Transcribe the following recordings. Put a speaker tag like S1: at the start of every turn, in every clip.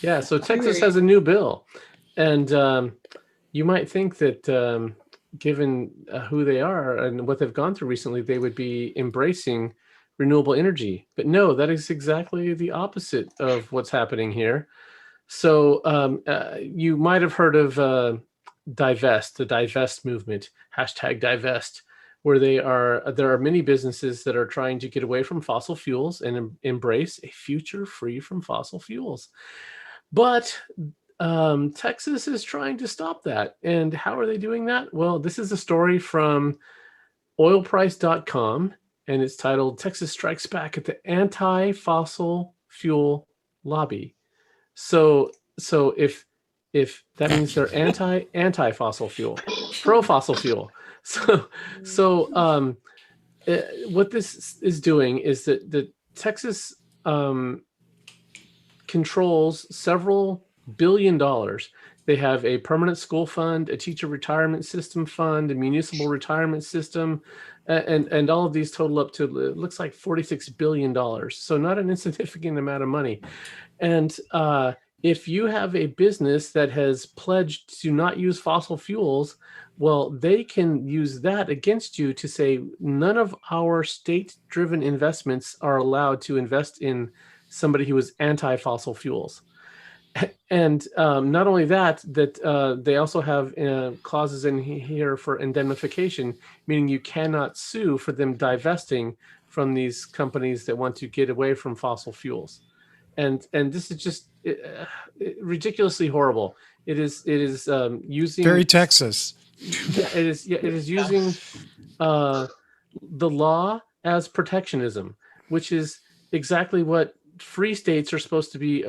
S1: Yeah, so Texas has a new bill, and you might think that given who they are and what they've gone through recently, they would be embracing renewable energy. But no, that is exactly the opposite of what's happening here. So you might have heard of divest, the divest movement, hashtag divest, where there are many businesses that are trying to get away from fossil fuels and embrace a future free from fossil fuels. But Texas is trying to stop that. And how are they doing that? Well, this is a story from oilprice.com, and it's titled Texas Strikes Back at the Anti-Fossil Fuel Lobby. So if that means they're anti-fossil fuel, pro-fossil fuel. So what this is doing is that the Texas controls several $billion. They have a permanent school fund, a teacher retirement system fund, a municipal retirement system, and all of these total up to, it looks like $46 billion. So not an insignificant amount of money. And if you have a business that has pledged to not use fossil fuels, well, they can use that against you to say none of our state-driven investments are allowed to invest in somebody who is anti-fossil fuels. And not only that they also have clauses in here for indemnification, meaning you cannot sue for them divesting from these companies that want to get away from fossil fuels. And this is just ridiculously horrible. It is using
S2: very Texas.
S1: Yeah, it is using the law as protectionism, which is exactly what free states are supposed to be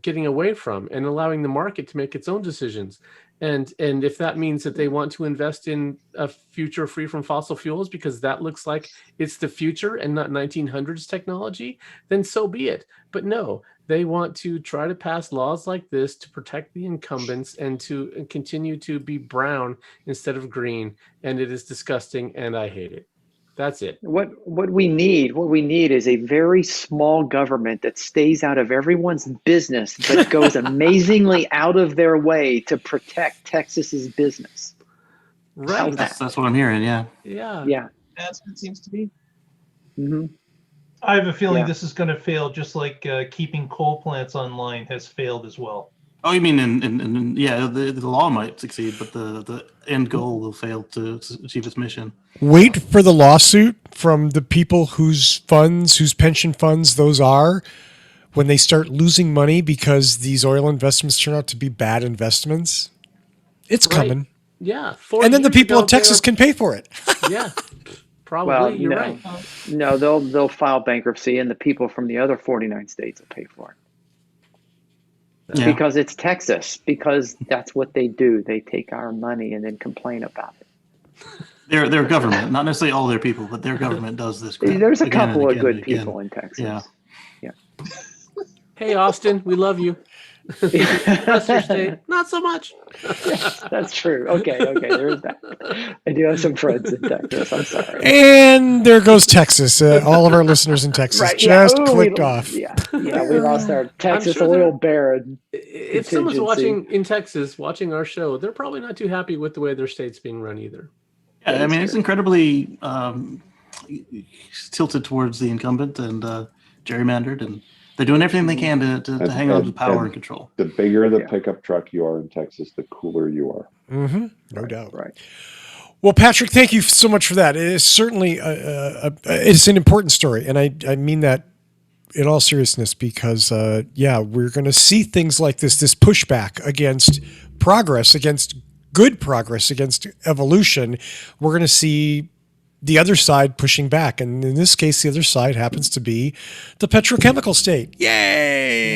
S1: getting away from, and allowing the market to make its own decisions. And if that means that they want to invest in a future free from fossil fuels because that looks like it's the future and not 1900s technology, then so be it. But no, they want to try to pass laws like this to protect the incumbents and to continue to be brown instead of green. And it is disgusting, and I hate it. That's it.
S3: What we need is a very small government that stays out of everyone's business, but goes amazingly out of their way to protect Texas's business.
S1: Right.
S4: That's what I'm hearing. Yeah.
S3: Yeah.
S5: That's what it seems to be.
S3: Mm-hmm.
S6: I have a feeling this is going to fail, just like keeping coal plants online has failed as well.
S4: Oh, you mean the law might succeed, but the end goal will fail to achieve its mission.
S2: Wait for the lawsuit from the people whose pension funds those are, when they start losing money because these oil investments turn out to be bad investments. It's coming.
S1: Yeah.
S2: And then the people of Texas can pay for it.
S1: Yeah. Probably.
S3: Well,
S1: you're right.
S3: No, they'll file bankruptcy, and the people from the other 49 states will pay for it. Yeah. Because it's Texas, because that's what they do. They take our money and then complain about it.
S4: Their government, not necessarily all their people, but their government does this.
S3: There's a couple of good people in Texas.
S4: Yeah.
S1: Hey, Austin, we love you. Rest your state, not so much.
S3: Yes, that's true. Okay, there's that. I do have some friends in Texas. I'm sorry.
S2: And there goes Texas. All of our listeners in Texas clicked off.
S3: Yeah, we lost our Texas oil baron.
S1: If someone's watching in Texas, watching our show, they're probably not too happy with the way their state's being run either.
S4: Yeah, I mean, it's incredibly tilted towards the incumbent and gerrymandered, and they're doing everything they can to hang on to power and control.
S7: The bigger the pickup truck you are in Texas, the cooler you are.
S2: Mm-hmm. No doubt.
S3: Right.
S2: Well, Patrick, thank you so much for that. It is certainly it's an important story, and I mean that in all seriousness, because we're going to see things like this pushback against progress, against good progress, against evolution. We're going to see the other side pushing back. And in this case, the other side happens to be the petrochemical state. Yay!